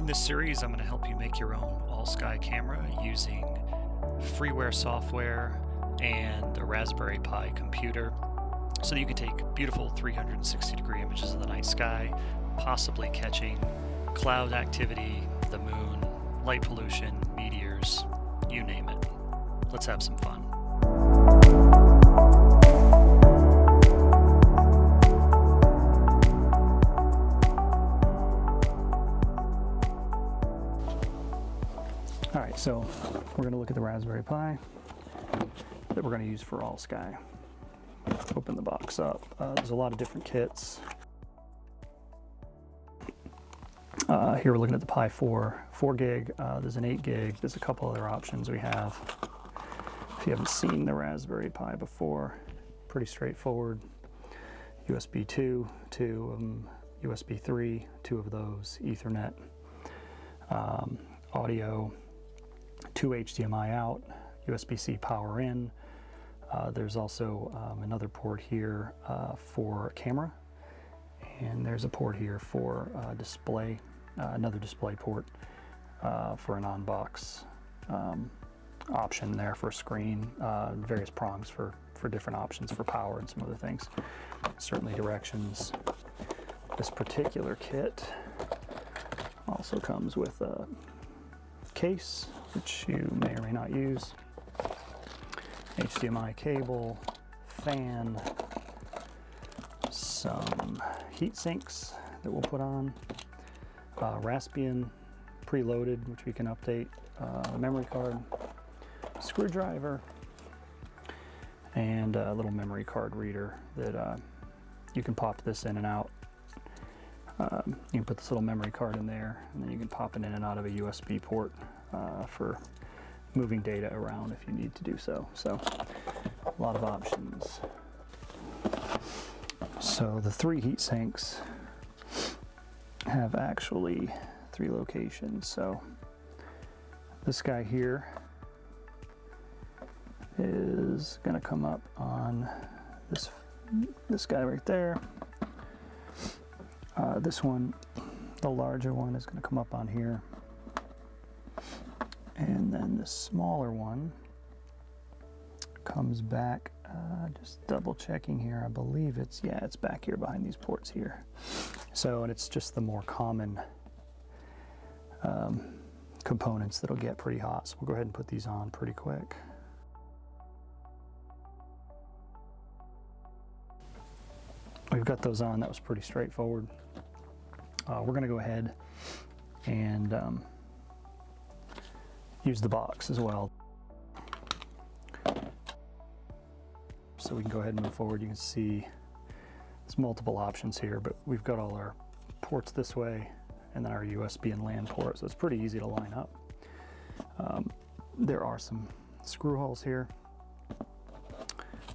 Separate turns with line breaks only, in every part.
In this series, I'm going to help you make your own Allsky camera using freeware software and a Raspberry Pi computer so that you can take beautiful 360-degree images of the night sky, possibly catching cloud activity, the moon, light pollution, meteors, you name it. Let's have some fun.
All right, so we're going to look at the Raspberry Pi that we're going to use for Allsky. Open the box up. There's a lot of different kits. Here we're looking at the Pi4 4 gig. There's an 8 gig. There's a couple other options we have. If you haven't seen the Raspberry Pi before, pretty straightforward. USB 2, 2 USB 3, 2 of those, Ethernet, audio, 2 HDMI out, USB-C power in. There's also another port here for camera, and there's a port here for display, another display port for an on-box option there for screen, various prongs for different options for power and some other things. Certainly directions. This particular kit also comes with a case, which you may or may not use, HDMI cable, fan, some heat sinks that we'll put on, Raspbian preloaded, which we can update, memory card, screwdriver, and a little memory card reader that you can pop this in and out. You can put this little memory card in there, and then you can pop it in and out of a USB port for moving data around if you need to do so. So a lot of options. So the 3 heat sinks have actually 3 locations. So this guy here is going to come up on this guy right there. This one, the larger one, is going to come up on here, and then the smaller one comes back, just double checking here, I believe it's back here behind these ports here. So, and it's just the more common components that'll get pretty hot, so we'll go ahead and put these on pretty quick. We've got those on. That was pretty straightforward. We're going to go ahead and use the box as well. So we can go ahead and move forward. You can see there's multiple options here, but we've got all our ports this way and then our USB and LAN port, so it's pretty easy to line up. There are some screw holes here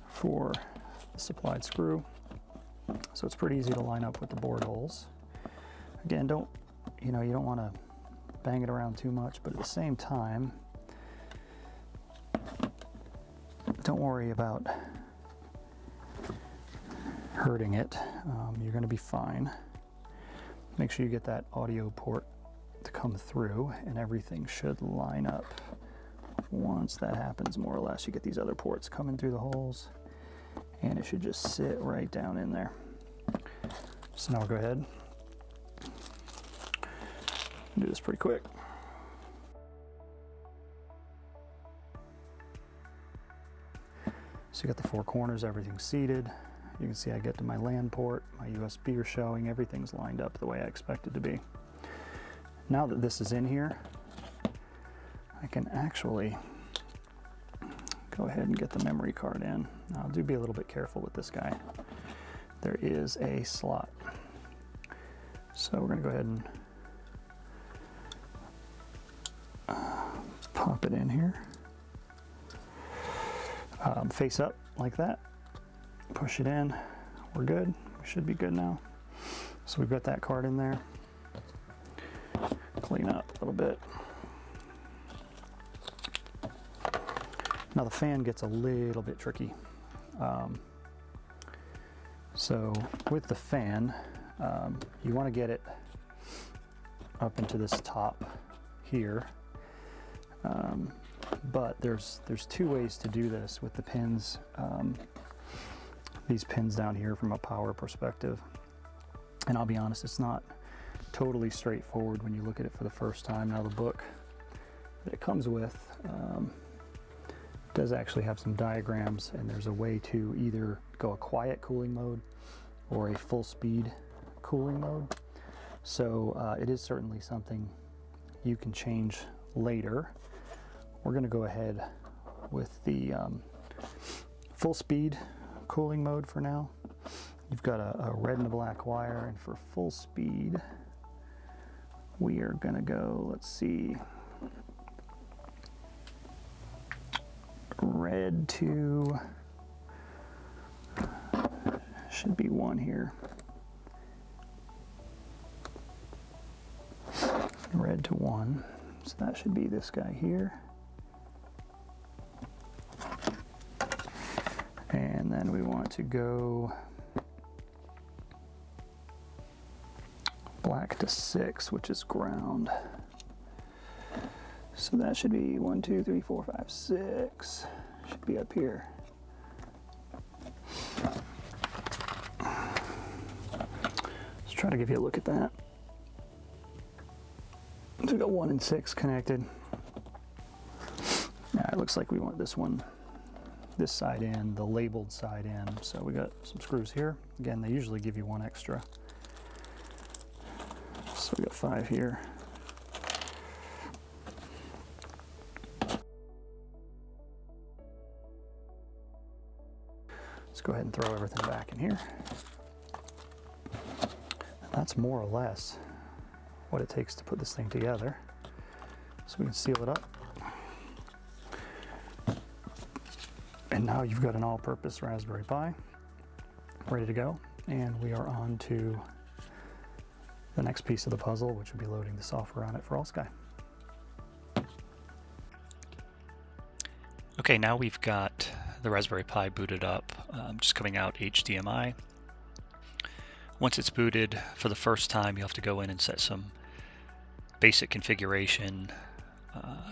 for the supplied screw, so it's pretty easy to line up with the board holes. Again, you don't want to bang it around too much, but at the same time, don't worry about hurting it. You're going to be fine. Make sure you get that audio port to come through, and everything should line up. Once that happens, more or less, you get these other ports coming through the holes, and it should just sit right down in there. So now we'll go ahead and do this pretty quick. So you got the 4 corners, everything's seated. You can see I get to my LAN port, my USB are showing, everything's lined up the way I expect it to be. Now that this is in here, I can actually go ahead and get the memory card in. Now, do be a little bit careful with this guy. There is a slot. So we're going to go ahead and pop it in here. Face up like that. Push it in. We're good. We should be good now. So we've got that card in there. Clean up a little bit. Now the fan gets a little bit tricky. So with the fan, you want to get it up into this top here. But there's two ways to do this with the pins. These pins down here from a power perspective. And I'll be honest, it's not totally straightforward when you look at it for the first time. Now the book that it comes with does actually have some diagrams, and there's a way to either go a quiet cooling mode or a full speed cooling mode. So it is certainly something you can change later. We're going to go ahead with the full speed cooling mode for now. You've got a red and a black wire, and for full speed we are going to go, let's see, red to, should be 1 here, red to 1, so that should be this guy here. And then we want to go black to 6, which is ground. So that should be 1, 2, 3, 4, 5, 6. Should be up here. Let's try to give you a look at that. So we got 1 and 6 connected. Yeah, it looks like we want this one, this side in, the labeled side in. So we got some screws here. Again, they usually give you 1 extra. So we got 5 here. Let's go ahead and throw everything back in here. And that's more or less what it takes to put this thing together. So we can seal it up. And now you've got an all-purpose Raspberry Pi ready to go. And we are on to the next piece of the puzzle, which will be loading the software on it for Allsky.
Okay, now we've got the Raspberry Pi booted up, just coming out HDMI. Once it's booted, for the first time, you have to go in and set some basic configuration,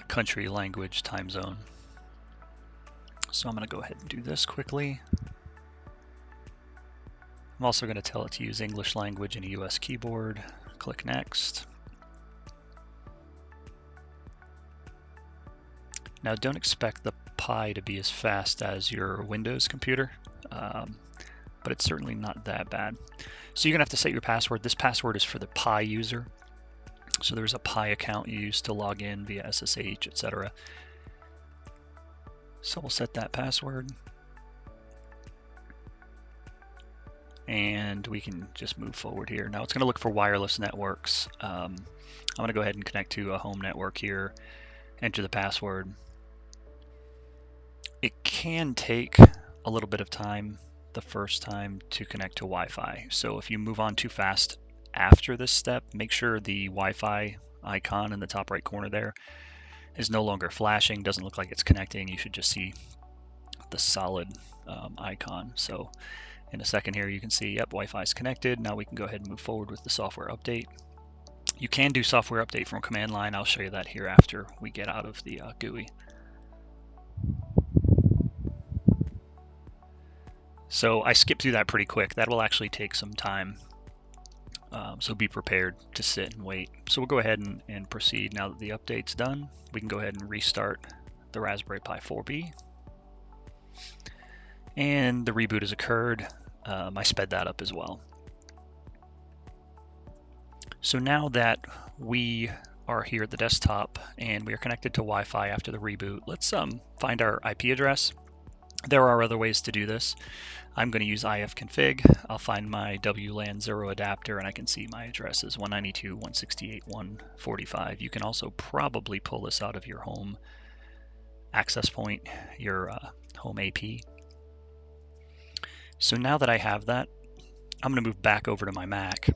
country, language, time zone. So I'm going to go ahead and do this quickly. I'm also going to tell it to use English language and a US keyboard. Click Next. Now don't expect the Pi to be as fast as your Windows computer, but it's certainly not that bad. So you're going to have to set your password. This password is for the Pi user. So there's a Pi account you use to log in via SSH, etc. So we'll set that password. And we can just move forward here. Now it's going to look for wireless networks. I'm going to go ahead and connect to a home network here, enter the password. It can take a little bit of time the first time to connect to Wi-Fi. So if you move on too fast after this step, make sure the Wi-Fi icon in the top right corner there is no longer flashing, doesn't look like it's connecting. You should just see the solid icon. So in a second here, you can see, yep, Wi-Fi is connected. Now we can go ahead and move forward with the software update. You can do software update from command line. I'll show you that here after we get out of the GUI. So I skipped through that pretty quick. That will actually take some time. So be prepared to sit and wait. So we'll go ahead and proceed. Now that the update's done, we can go ahead and restart the Raspberry Pi 4B. And the reboot has occurred. I sped that up as well. So now that we are here at the desktop and we are connected to Wi-Fi after the reboot, let's find our IP address. There are other ways to do this. I'm going to use ifconfig. I'll find my WLAN 0 adapter and I can see my address is 192.168.145. You can also probably pull this out of your home access point, your home AP. So now that I have that, I'm going to move back over to my Mac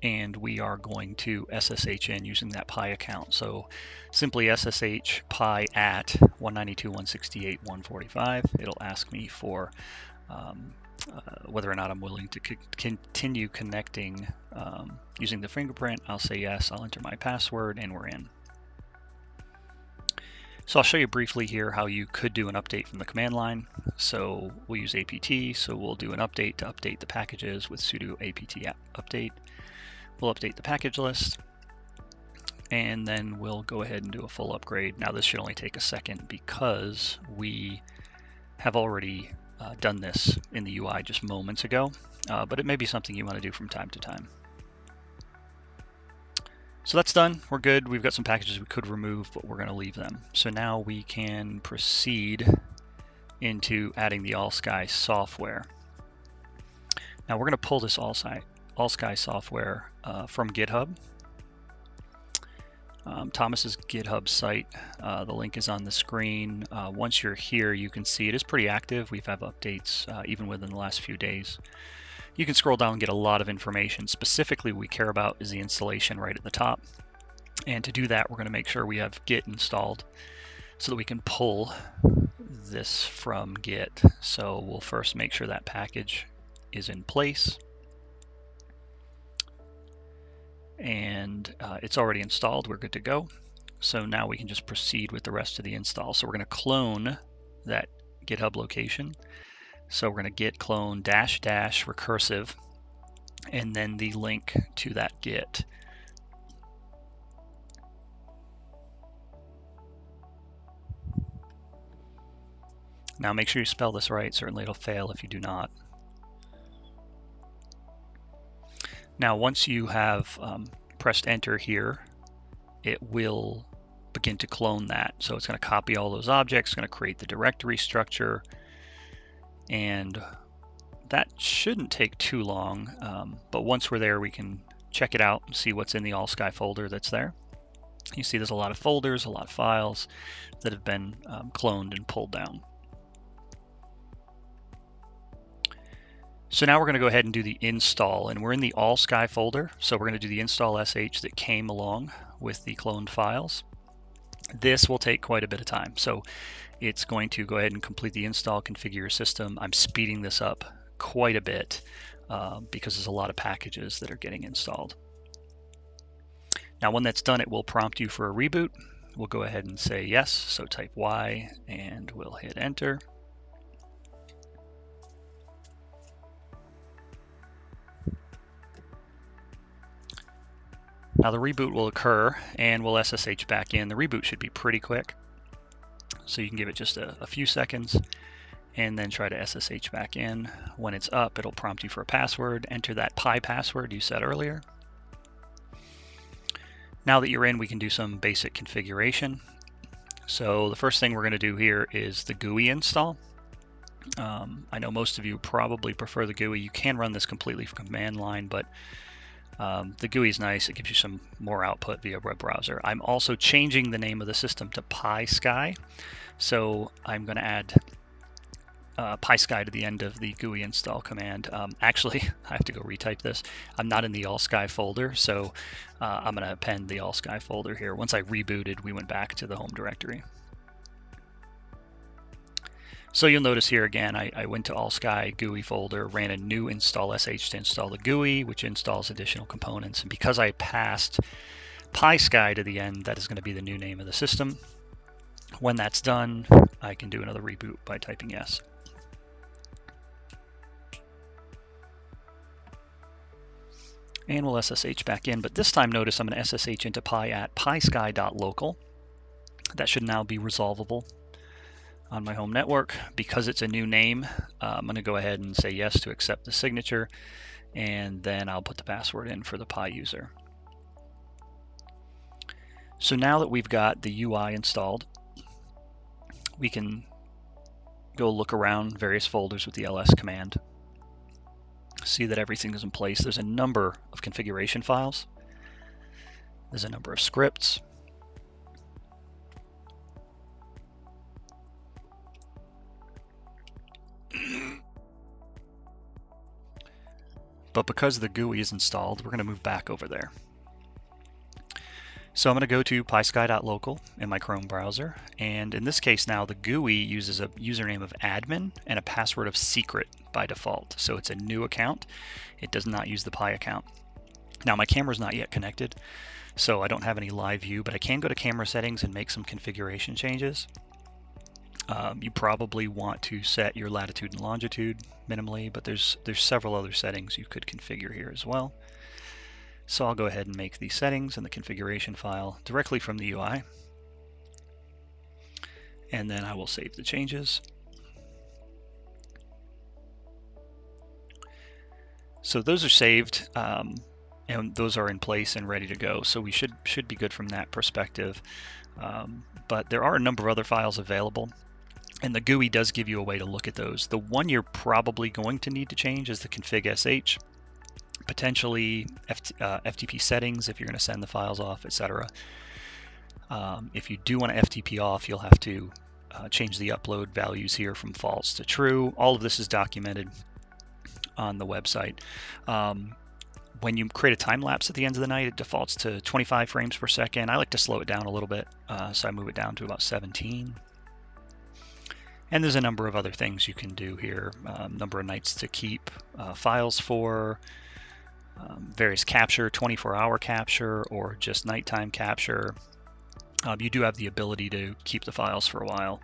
and we are going to SSH in using that Pi account. So simply SSH Pi at 192.168.145. It'll ask me for whether or not I'm willing to continue connecting using the fingerprint. I'll say yes, I'll enter my password, and we're in. So I'll show you briefly here how you could do an update from the command line. So we'll use apt, so we'll do an update to update the packages with sudo apt update. We'll update the package list, and then we'll go ahead and do a full upgrade. Now this should only take a second because we have already done this in the UI just moments ago, but it may be something you want to do from time to time. So that's done, we're good. We've got some packages we could remove, but we're going to leave them. So now we can proceed into adding the Allsky software. Now we're going to pull this Allsky software from GitHub. Thomas's GitHub site, the link is on the screen. Once you're here, you can see it is pretty active. We've had updates even within the last few days. You can scroll down and get a lot of information. Specifically, what we care about is the installation right at the top. And to do that, we're going to make sure we have Git installed so that we can pull this from Git. So we'll first make sure that package is in place. And it's already installed, we're good to go. So now we can just proceed with the rest of the install. So we're going to clone that GitHub location. So we're going to git clone -- recursive, and then the link to that Git. Now make sure you spell this right, certainly it'll fail if you do not. Now once you have pressed enter here, it will begin to clone that. So it's going to copy all those objects, going to create the directory structure, and that shouldn't take too long, but once we're there we can check it out and see what's in the Allsky folder that's there. You see there's a lot of folders, a lot of files that have been cloned and pulled down. So now we're going to go ahead and do the install, and we're in the Allsky folder, so we're going to do the install sh that came along with the cloned files. This will take quite a bit of time, so it's going to go ahead and complete the install, configure your system. I'm speeding this up quite a bit because there's a lot of packages that are getting installed. Now when that's done, it will prompt you for a reboot. We'll go ahead and say yes, so type Y and we'll hit enter. Now the reboot will occur and we'll SSH back in. The reboot should be pretty quick, so you can give it just a few seconds and then try to SSH back in. When it's up, it'll prompt you for a password. Enter that Pi password you set earlier. Now that you're in, we can do some basic configuration. So the first thing we're going to do here is the GUI install. I know most of you probably prefer the GUI. You can run this completely from command line, but the GUI is nice. It gives you some more output via web browser. I'm also changing the name of the system to PiSky, so I'm going to add PiSky to the end of the GUI install command. Actually, I have to go retype this. I'm not in the Allsky folder, so I'm going to append the Allsky folder here. Once I rebooted, we went back to the home directory. So you'll notice here again, I went to Allsky GUI folder, ran a new install sh to install the GUI, which installs additional components. And because I passed PiSky to the end, that is going to be the new name of the system. When that's done, I can do another reboot by typing yes. And we'll SSH back in, but this time notice I'm going to SSH into Pi at pisky.local. That should now be resolvable on my home network. Because it's a new name, I'm going to go ahead and say yes to accept the signature, and then I'll put the password in for the Pi user. So now that we've got the UI installed, we can go look around various folders with the ls command, see that everything is in place. There's a number of configuration files, there's a number of scripts, but because the GUI is installed, we're going to move back over there. So I'm going to go to pisky.local in my Chrome browser, and in this case now the GUI uses a username of admin and a password of secret by default. So it's a new account. It does not use the Pi account. Now my camera is not yet connected, so I don't have any live view, but I can go to camera settings and make some configuration changes. You probably want to set your latitude and longitude minimally, but there's several other settings you could configure here as well. So I'll go ahead and make these settings in the configuration file directly from the UI, and then I will save the changes. So those are saved, and those are in place and ready to go. So we should be good from that perspective. But there are a number of other files available, and the GUI does give you a way to look at those. The one you're probably going to need to change is the config.sh, potentially FTP settings if you're going to send the files off, etc. If you do want to FTP off, you'll have to change the upload values here from false to true. All of this is documented on the website. When you create a time lapse at the end of the night, it defaults to 25 frames per second. I like to slow it down a little bit, so I move it down to about 17. And there's a number of other things you can do here. Number of nights to keep files for, various capture, 24-hour capture, or just nighttime capture. You do have the ability to keep the files for a while,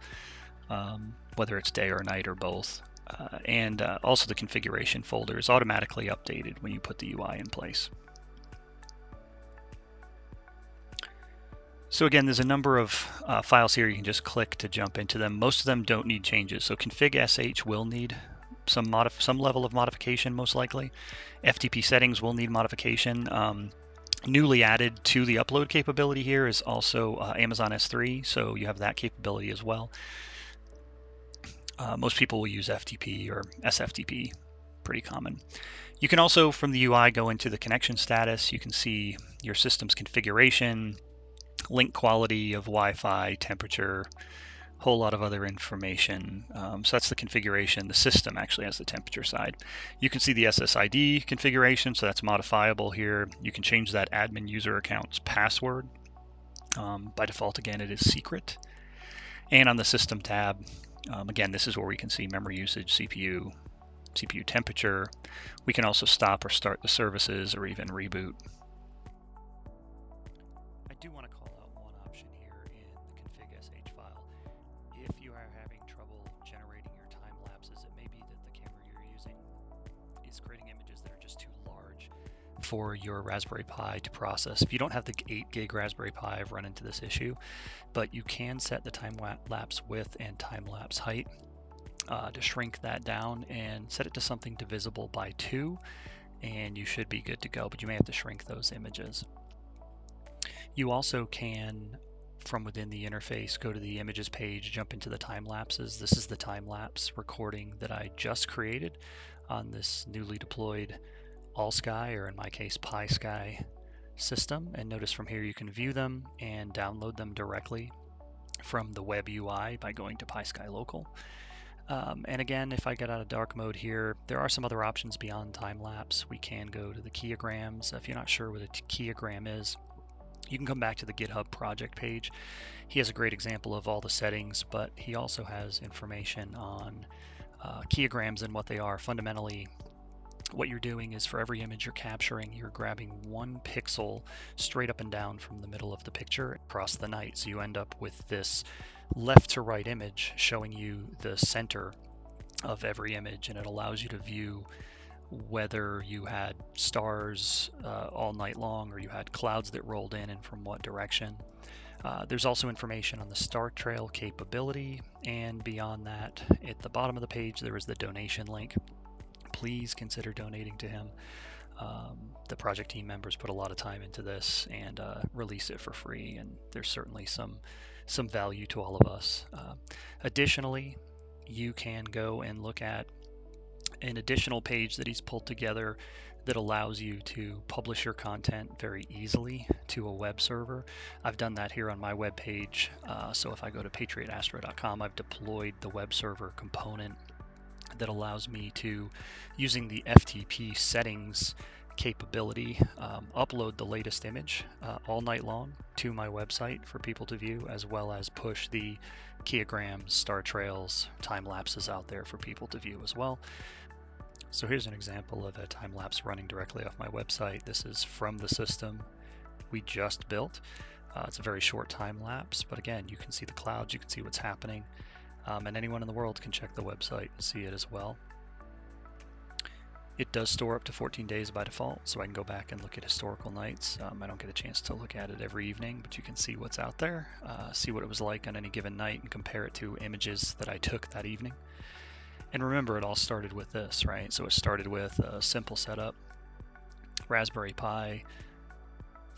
whether it's day or night or both. And also the configuration folder is automatically updated when you put the UI in place. So again, there's a number of files here. You can just click to jump into them. Most of them don't need changes. So config.sh will need some level of modification, most likely. FTP settings will need modification. Newly added to the upload capability here is also Amazon S3, so you have that capability as well. Most people will use FTP or SFTP, pretty common. You can also, from the UI, go into the connection status. You can see your system's configuration, link quality of Wi-Fi, temperature, a whole lot of other information. So that's the configuration. The system actually has the temperature side. You can see the SSID configuration, so that's modifiable here. You can change that admin user account's password. By default, again, it is secret. And on the system tab, again, this is where we can see memory usage, CPU temperature. We can also stop or start the services or even reboot. I do want to call out one option here in the config.sh file. If you are having trouble generating your time lapses, it may be that the camera you're using is creating images that are just too large for your Raspberry Pi to process. If you don't have the 8 gig Raspberry Pi, I've run into this issue, but you can set the time lapse width and time lapse height to shrink that down and set it to something divisible by 2, and you should be good to go, but you may have to shrink those images. You also can, from within the interface, go to the images page, jump into the time lapses. This is the time lapse recording that I just created on this newly deployed Allsky, or in my case PiSky system. And notice from here you can view them and download them directly from the web UI by going to PiSky local. And again, if I get out of dark mode here, there are some other options beyond time lapse. We can go to the keyograms. If you're not sure what a keyogram is, you can come back to the GitHub project page. He has a great example of all the settings, but he also has information on keyograms and what they are. Fundamentally, what you're doing is for every image you're capturing, you're grabbing 1 pixel straight up and down from the middle of the picture across the night. So you end up with this left to right image showing you the center of every image, and it allows you to view whether you had stars all night long or you had clouds that rolled in and from what direction. There's also information on the star trail capability, and beyond that, at the bottom of the page there is the donation link. Please consider donating to him. The project team members put a lot of time into this and release it for free, and there's certainly some value to all of us. Additionally, you can go and look at an additional page that he's pulled together that allows you to publish your content very easily to a web server. I've done that here on my web page. So if I go to patriotastro.com, I've deployed the web server component that allows me to, using the FTP settings, capability, upload the latest image all night long to my website for people to view, as well as push the keyograms, star trails, time lapses out there for people to view as well. So here's an example of a time lapse running directly off my website. This is from the system we just built. It's a very short time lapse, but again, you can see the clouds, you can see what's happening, and anyone in the world can check the website and see it as well. It does store up to 14 days by default, so I can go back and look at historical nights. I don't get a chance to look at it every evening, but you can see what's out there, see what it was like on any given night, and compare it to images that I took that evening. And remember, it all started with this, right? So it started with a simple setup, Raspberry Pi,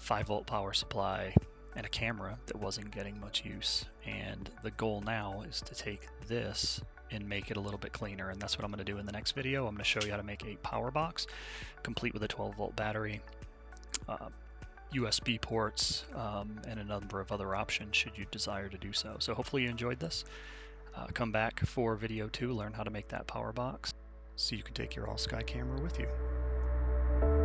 5-volt power supply, and a camera that wasn't getting much use. And the goal now is to take this and make it a little bit cleaner, and that's what I'm going to do in the next video. I'm going to show you how to make a power box complete with a 12-volt battery, USB ports, and a number of other options should you desire to do so. So hopefully you enjoyed this. Come back for video 2, learn how to make that power box so you can take your Allsky camera with you.